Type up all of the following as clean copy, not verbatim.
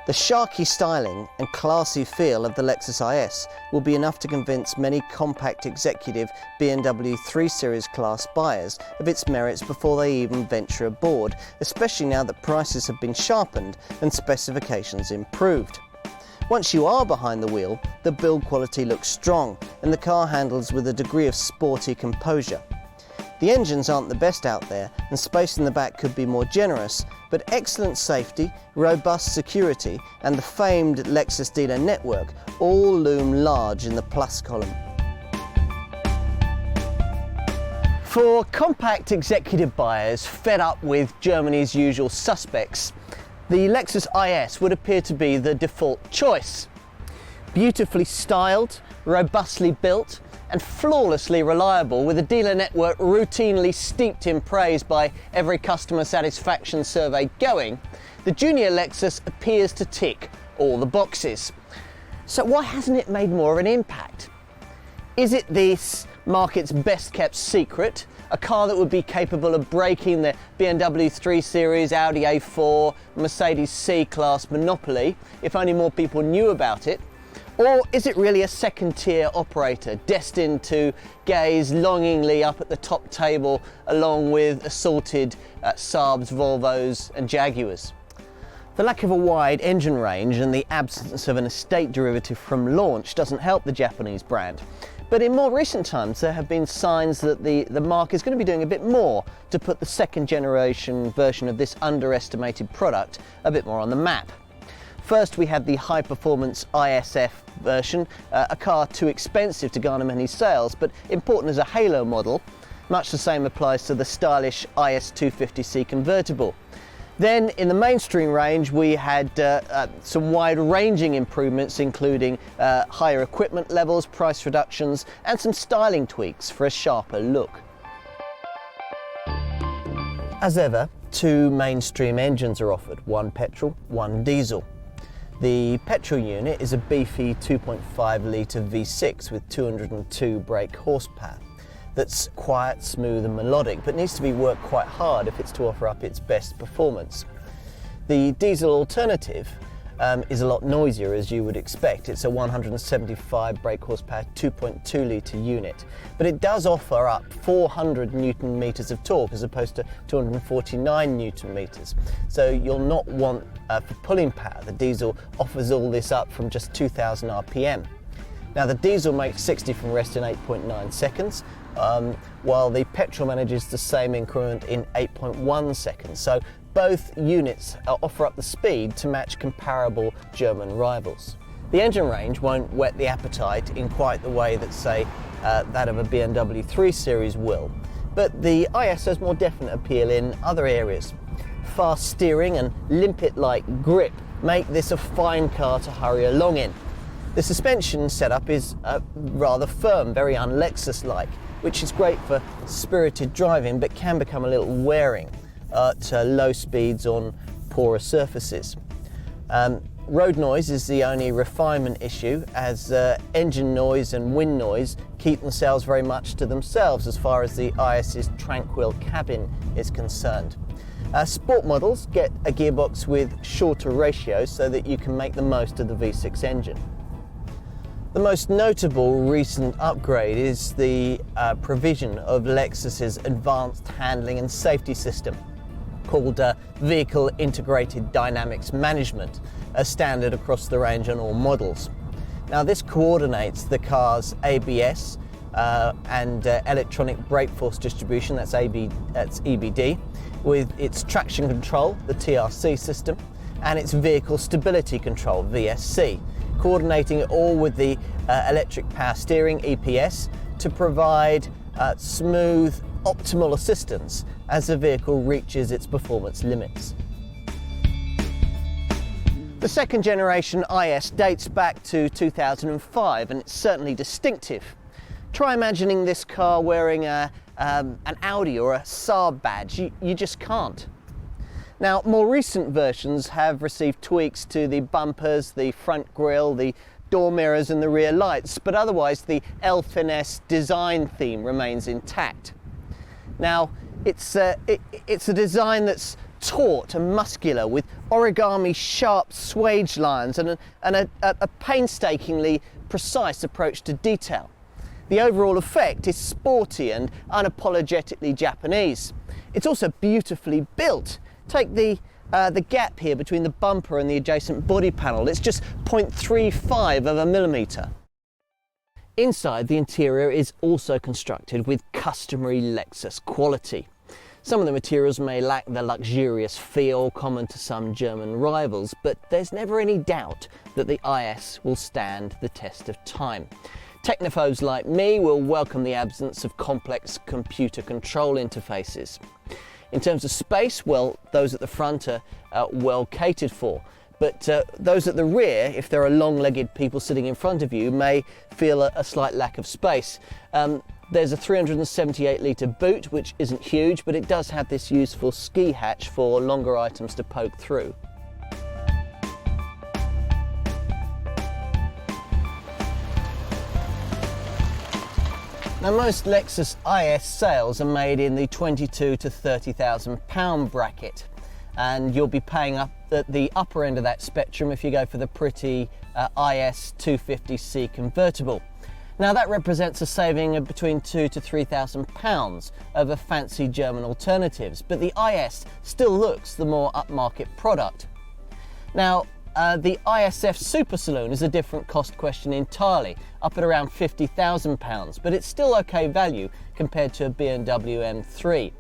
The sharky styling and classy feel of the Lexus IS will be enough to convince many compact executive BMW 3 Series class buyers of its merits before they even venture aboard, especially now that prices have been sharpened and specifications improved. Once you are behind the wheel, the build quality looks strong and the car handles with a degree of sporty composure. The engines aren't the best out there and space in the back could be more generous, but excellent safety, robust security and the famed Lexus dealer network all loom large in the plus column. For compact executive buyers fed up with Germany's usual suspects, the Lexus IS would appear to be the default choice. Beautifully styled, robustly built and flawlessly reliable, with a dealer network routinely steeped in praise by every customer satisfaction survey going, the junior Lexus appears to tick all the boxes. So why hasn't it made more of an impact? Is it this market's best kept secret? A car that would be capable of breaking the BMW 3 Series, Audi A4, Mercedes C-Class monopoly if only more people knew about it? Or is it really a second-tier operator destined to gaze longingly up at the top table along with assorted Saabs, Volvos and Jaguars? The lack of a wide engine range and the absence of an estate derivative from launch doesn't help the Japanese brand. But in more recent times there have been signs that the marque is going to be doing a bit more to put the second generation version of this underestimated product a bit more on the map. First we had the high-performance ISF version, a car too expensive to garner many sales, but important as a halo model. Much the same applies to the stylish IS 250C convertible. Then in the mainstream range we had some wide-ranging improvements, including higher equipment levels, price reductions and some styling tweaks for a sharper look. As ever, two mainstream engines are offered, one petrol, one diesel. The petrol unit is a beefy 2.5-litre V6 with 202 brake horsepower that's quiet, smooth and melodic, but needs to be worked quite hard if it's to offer up its best performance. The diesel alternative is a lot noisier, as you would expect. It's a 175 brake horsepower 2.2-litre unit, but it does offer up 400 newton meters of torque as opposed to 249 newton meters. So you'll not want for pulling power. The diesel offers all this up from just 2000 RPM. Now the diesel makes 60 from rest in 8.9 seconds, while the petrol manages the same increment in 8.1 seconds. So both units offer up the speed to match comparable German rivals. The engine range won't whet the appetite in quite the way that, say, that of a BMW 3 Series will, but the IS has more definite appeal in other areas. Fast steering and limpet-like grip make this a fine car to hurry along in. The suspension setup is rather firm, very un-Lexus-like, which is great for spirited driving but can become a little wearing at low speeds on poorer surfaces. Road noise is the only refinement issue, as engine noise and wind noise keep themselves very much to themselves as far as the IS's tranquil cabin is concerned. Sport models get a gearbox with shorter ratios so that you can make the most of the V6 engine. The most notable recent upgrade is the provision of Lexus's advanced handling and safety system, called Vehicle Integrated Dynamics Management, a standard across the range on all models. Now this coordinates the car's ABS and electronic brake force distribution, that's EBD, with its traction control, the TRC system, and its vehicle stability control, VSC, coordinating it all with the electric power steering, EPS, to provide smooth, optimal assistance as the vehicle reaches its performance limits. The second generation IS dates back to 2005 and it's certainly distinctive. Try imagining this car wearing an Audi or a Saab badge. You just can't. Now, more recent versions have received tweaks to the bumpers, the front grille, the door mirrors and the rear lights, but otherwise the El Finesse design theme remains intact. Now, it's a design that's taut and muscular with origami sharp swage lines and a painstakingly precise approach to detail. The overall effect is sporty and unapologetically Japanese. It's also beautifully built. Take the gap here between the bumper and the adjacent body panel. It's just 0.35 of a millimetre. Inside, the interior is also constructed with customary Lexus quality. Some of the materials may lack the luxurious feel common to some German rivals, but there's never any doubt that the IS will stand the test of time. Technophobes like me will welcome the absence of complex computer control interfaces. In terms of space, well, those at the front are well catered for, but those at the rear, if there are long-legged people sitting in front of you, may feel a slight lack of space. There's a 378-litre boot, which isn't huge, but it does have this useful ski hatch for longer items to poke through. Now, most Lexus IS sales are made in the £22,000 to £30,000 bracket, and you'll be paying up at the upper end of that spectrum if you go for the pretty IS 250C convertible. Now, that represents a saving of between £2,000 to £3,000 over fancy German alternatives, but the IS still looks the more upmarket product. Now, the ISF Super Saloon is a different cost question entirely, up at around £50,000, but it's still okay value compared to a BMW M3.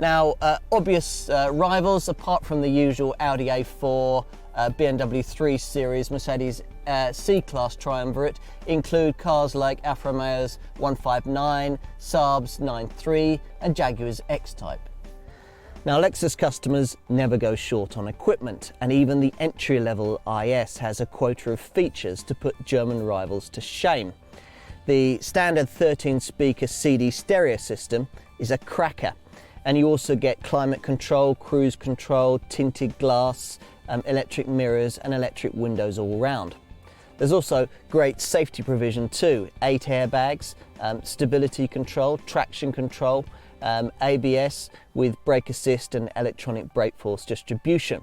Now, obvious rivals, apart from the usual Audi A4, BMW 3 Series, Mercedes C-Class triumvirate, include cars like Alfa Romeo's 159, Saab's 93 and Jaguar's X-Type. Now, Lexus customers never go short on equipment, and even the entry-level IS has a quota of features to put German rivals to shame. The standard 13-speaker CD stereo system is a cracker, and you also get climate control, cruise control, tinted glass, electric mirrors and electric windows all round. There's also great safety provision too, 8 airbags, stability control, traction control, ABS with brake assist and electronic brake force distribution.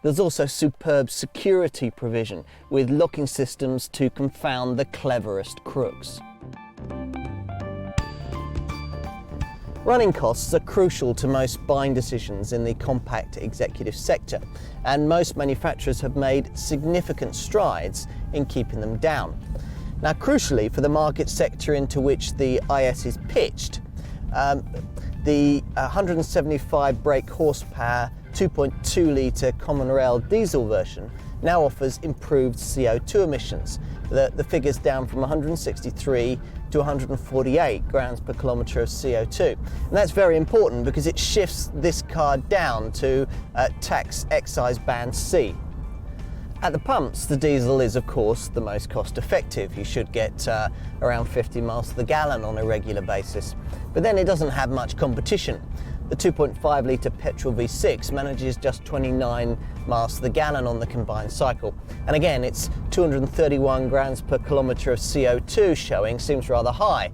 There's also superb security provision with locking systems to confound the cleverest crooks. Running costs are crucial to most buying decisions in the compact executive sector, and most manufacturers have made significant strides in keeping them down. Now, crucially for the market sector into which the IS is pitched, the 175 brake horsepower 2.2 litre common rail diesel version now offers improved CO2 emissions. The figure's down from 163 to 148 grams per kilometre of CO2. And that's very important because it shifts this car down to tax excise band C. At the pumps, the diesel is of course the most cost effective. You should get around 50 miles to the gallon on a regular basis. But then it doesn't have much competition. The 2.5 litre petrol V6 manages just 29 miles to the gallon on the combined cycle. And again, its 231 grams per kilometre of CO2 showing seems rather high,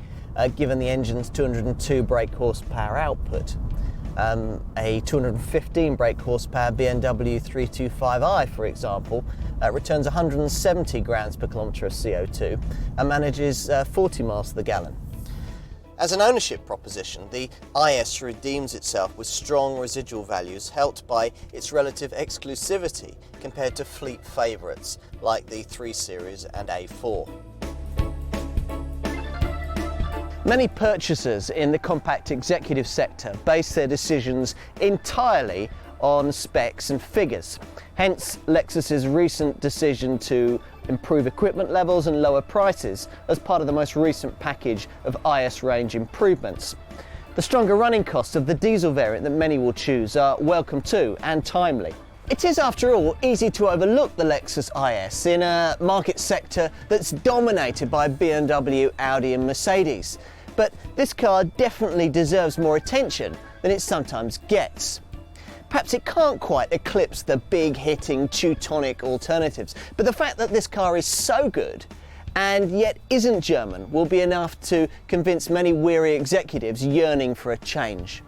given the engine's 202 brake horsepower output. A 215 brake horsepower BMW 325i, for example, returns 170 grams per kilometre of CO2 and manages 40 miles to the gallon. As an ownership proposition, the IS redeems itself with strong residual values helped by its relative exclusivity compared to fleet favourites like the 3 Series and A4. Many purchasers in the compact executive sector base their decisions entirely on specs and figures. Hence, Lexus's recent decision to improve equipment levels and lower prices as part of the most recent package of IS range improvements. The stronger running costs of the diesel variant that many will choose are welcome too and timely. It is, after all, easy to overlook the Lexus IS in a market sector that's dominated by BMW, Audi and Mercedes. But this car definitely deserves more attention than it sometimes gets. Perhaps it can't quite eclipse the big-hitting Teutonic alternatives, but the fact that this car is so good and yet isn't German will be enough to convince many weary executives yearning for a change.